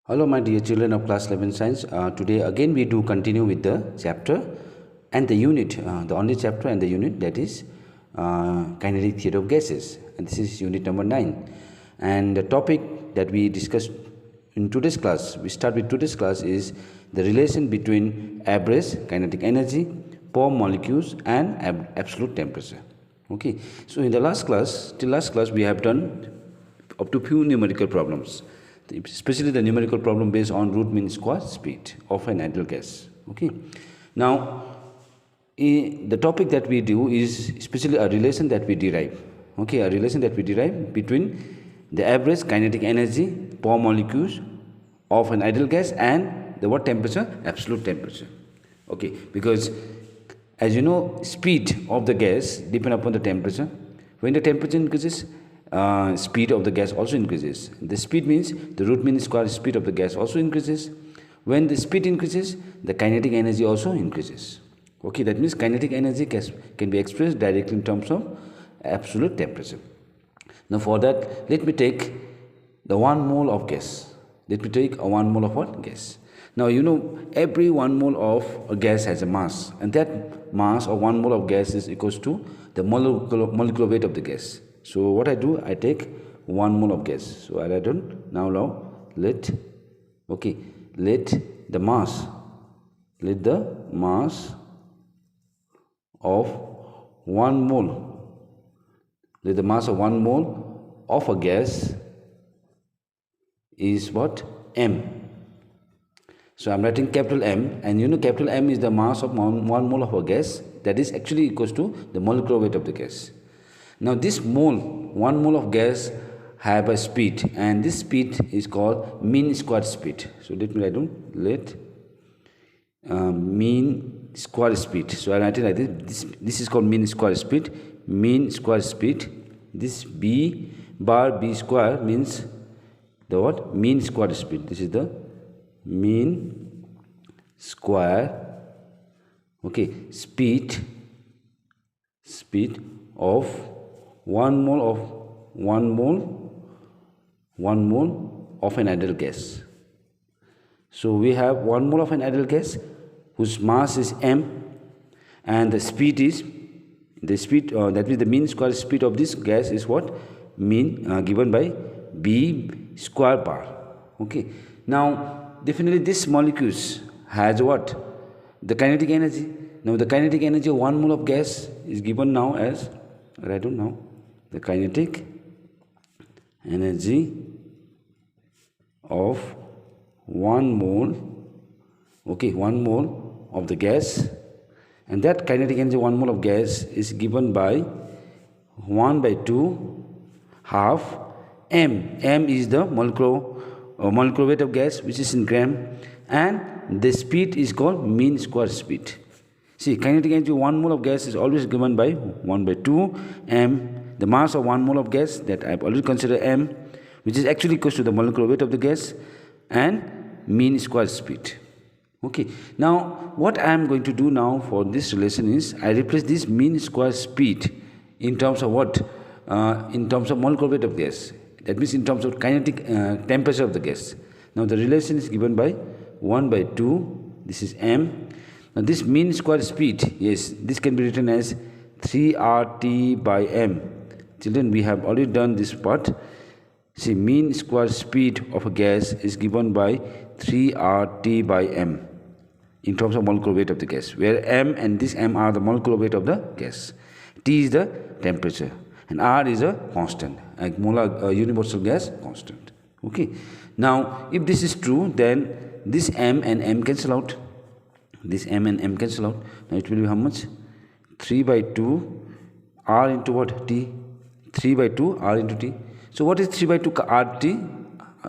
Hello my dear children of class 11 science. Today again we do continue with the chapter and the unit, the only chapter and the unit, that is kinetic theory of gases, and this is unit number 9. And the topic that we discussed in today's class, we start with today's class, is the relation between average kinetic energy per molecules and absolute temperature. Okay, so in the last class, we have done up to few numerical problems, especially the numerical problem based on root mean square speed of an ideal gas. Okay, now the topic that we do is especially a relation that we derive. Okay, a relation that we derive between the average kinetic energy per molecules of an ideal gas and the what temperature? Absolute temperature. Okay, because as you know, speed of the gas depend upon the temperature. When the temperature increases, speed of the gas also increases. The speed means the root mean square speed of the gas also increases. When the speed increases, the kinetic energy also increases. Okay, that means kinetic energy can be expressed directly in terms of absolute temperature. Now for that, let me take the 1 mole of gas. Let me take a 1 mole of what? Gas. Now you know every 1 mole of a gas has a mass, and that mass of 1 mole of gas is equals to the molecular weight of the gas. So what I do, I take 1 mole of gas. So I write down now let the mass of 1 mole, let the mass of 1 mole of a gas is what? M. So I am writing capital M, and you know capital M is the mass of 1 mole of a gas, that is actually equals to the molecular weight of the gas. Now this mole, 1 mole of gas have a speed, and this speed is called mean square speed. So let me write down, mean square speed. So I write it like this. This is called mean square speed. Mean square speed. This B bar B square means the what? Mean square speed. This is the mean square, okay, speed of 1 mole of an ideal gas. So we have 1 mole of an ideal gas whose mass is m, and the speed is that means the mean square speed of this gas is what? Mean given by b square bar. Okay, now definitely this molecules has what? The kinetic energy. Now the kinetic energy of 1 mole of gas is given now as, write down now, the kinetic energy of 1 mole, okay, 1 mole of the gas, and that kinetic energy 1 mole of gas is given by 1/2 half m. M is the molecular weight of gas, which is in gram, and the speed is called mean square speed. See, kinetic energy 1 mole of gas is always given by 1/2 m, the mass of 1 mole of gas, that I have already considered m, which is actually equal to the molecular weight of the gas, and mean square speed. Okay, now what I am going to do now for this relation is I replace this mean square speed in terms of what? In terms of molecular weight of gas. That means in terms of kinetic temperature of the gas. Now the relation is given by 1/2. This is m. Now this mean square speed, yes, this can be written as 3RT by m. Children, we have already done this part. See, mean square speed of a gas is given by 3RT by m in terms of molecular weight of the gas, where m and this m are the molecular weight of the gas. T is the temperature, and R is a constant, a universal gas constant. Okay. Now, if this is true, then this m and m cancel out. This m and m cancel out. Now it will be how much? 3/2 R into what? T. 3/2 R into T. So what is 3/2 RT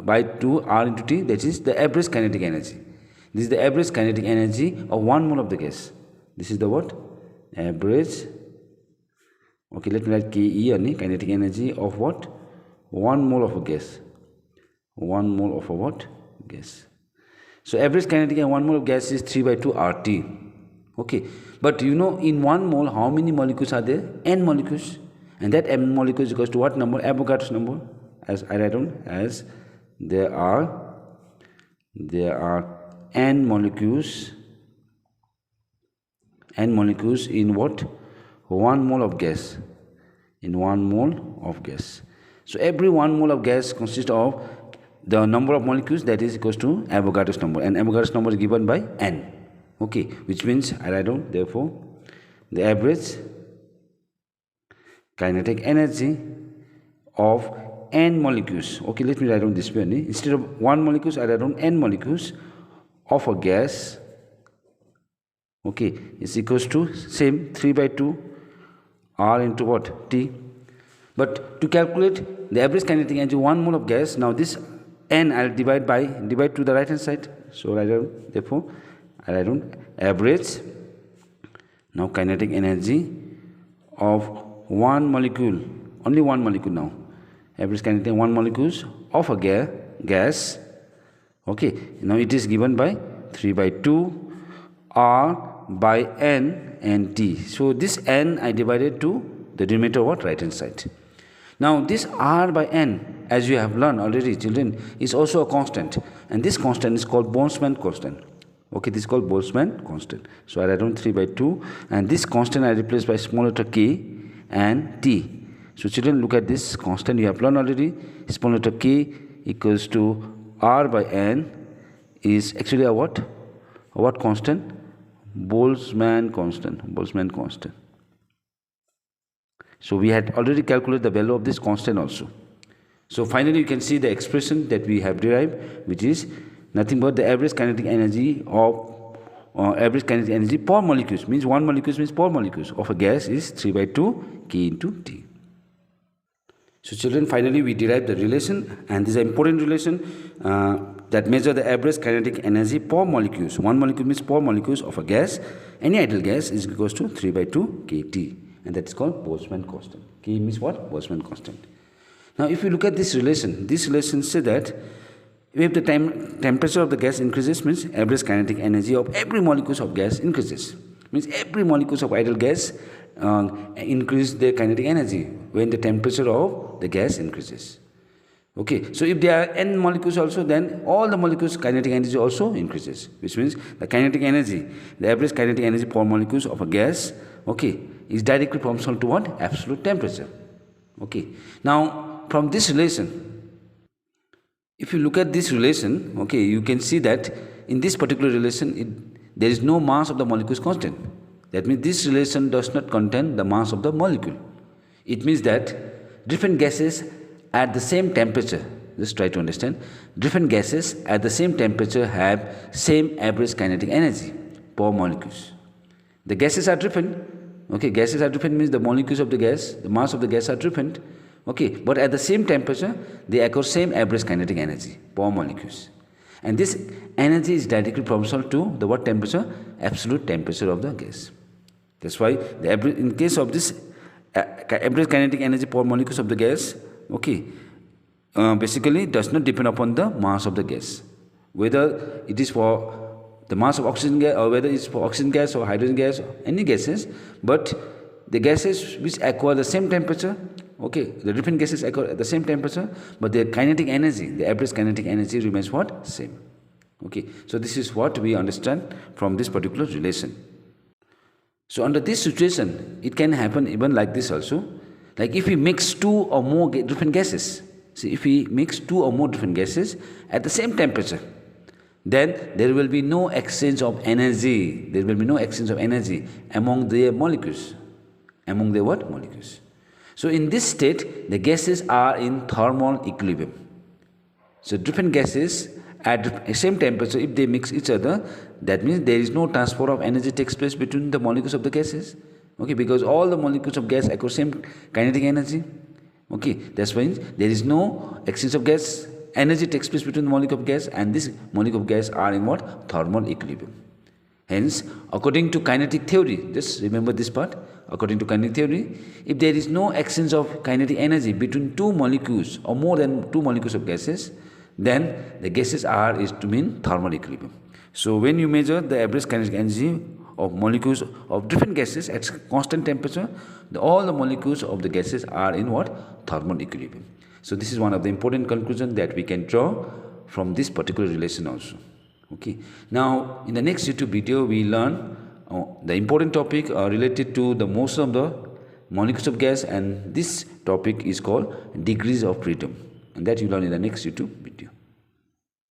by 2 R into T? That is the average kinetic energy. This is the average kinetic energy of 1 mole of the gas. This is the what? Average. Okay, let me write KE only, kinetic energy of what? 1 mole of a gas. 1 mole of a what? Gas. So average kinetic energy of 1 mole of gas is 3/2 RT. Okay, but you know in 1 mole how many molecules are there? N molecules. And that m molecule is equals to what number? Avogadro's number. As I write down as there are there are n molecules in what? 1 mole of gas. In 1 mole of gas. So every 1 mole of gas consists of the number of molecules that is equals to Avogadro's number, and Avogadro's number is given by n. Okay, which means I write down, therefore the average kinetic energy of n molecules. Okay, let me write down this way. Instead of 1 molecules, I write down n molecules of a gas. Okay, is equals to same 3/2 R into what? T. But to calculate the average kinetic energy 1 mole of gas, now this n I'll divide to the right hand side. So write down, therefore I write down average now kinetic energy of 1 molecule, only 1 molecule now. Average kinetic 1 molecules of a gas. Okay, now it is given by 3/2 R by n and T. So this n I divided to the denominator what? Right hand side. Now this R by n, as you have learned already, children, is also a constant, and this constant is called Boltzmann constant. Okay, this is called Boltzmann constant. So I write down 3/2, and this constant I replace by small letter k and T. So children, look at this constant you have learned already. Small letter k equals to R by n is actually a what? A what constant? Boltzmann constant. Boltzmann constant. So we had already calculated the value of this constant also. So finally you can see the expression that we have derived, which is nothing but the average kinetic energy of average kinetic energy per molecules, means 1 molecule means per molecules of a gas is 3/2 K into T. So children, finally we derived the relation, and this is an important relation that measure the average kinetic energy per molecules. 1 molecule means per molecules of a gas. Any ideal gas is equals to 3/2 kT, and that is called Boltzmann constant. K means what? Boltzmann constant. Now if you look at this relation says that if the temperature of the gas increases, means average kinetic energy of every molecules of gas increases. Means every molecules of ideal gas increase their kinetic energy when the temperature of the gas increases. Okay, so if there are n molecules also, then all the molecules kinetic energy also increases, which means the kinetic energy, the average kinetic energy per molecules of a gas, okay, is directly proportional to what? Absolute temperature. Okay, now from this relation, if you look at this relation, okay, you can see that in this particular relation, there is no mass of the molecules constant. That means this relation does not contain the mass of the molecule. It means that different gases at the same temperature, just try to understand, different gases at the same temperature have same average kinetic energy per molecules. The gases are different. Okay, gases are different means the molecules of the gas, the mass of the gas are different. Okay, but at the same temperature, they occur same average kinetic energy per molecules. And this energy is directly proportional to the what temperature? Absolute temperature of the gas. That's why the average, in case of this average kinetic energy per molecules of the gas, okay, basically does not depend upon the mass of the gas, whether it is for the mass of oxygen gas or whether it's for oxygen gas or hydrogen gas or any gases, but the gases which acquire the same temperature, okay, the different gases occur at the same temperature, but their kinetic energy, the average kinetic energy remains what? Same. Okay, so this is what we understand from this particular relation. So under this situation, it can happen even like this also. Like if we mix 2 or more different gases, see, if we mix 2 or more different gases at the same temperature, then there will be no exchange of energy. There will be no exchange of energy among their molecules. Among their what? Molecules. So in this state, the gases are in thermal equilibrium. So different gases at the same temperature, if they mix each other, that means there is no transfer of energy takes place between the molecules of the gases. Okay, because all the molecules of gas acquire same kinetic energy. Okay, that's why there is no exchange of gas. Energy takes place between the molecule of gas, and this molecule of gas are in what? Thermal equilibrium. Hence, according to kinetic theory, just remember this part, according to kinetic theory, if there is no exchange of kinetic energy between 2 molecules or more than 2 molecules of gases, then the gases are is to mean thermal equilibrium. So when you measure the average kinetic energy of molecules of different gases at constant temperature, all the molecules of the gases are in what? Thermal equilibrium. So this is one of the important conclusions that we can draw from this particular relation also. Okay. Now in the next YouTube video we learn the important topic related to the motion of the molecules of gas, and this topic is called degrees of freedom, and that you learn in the next YouTube video.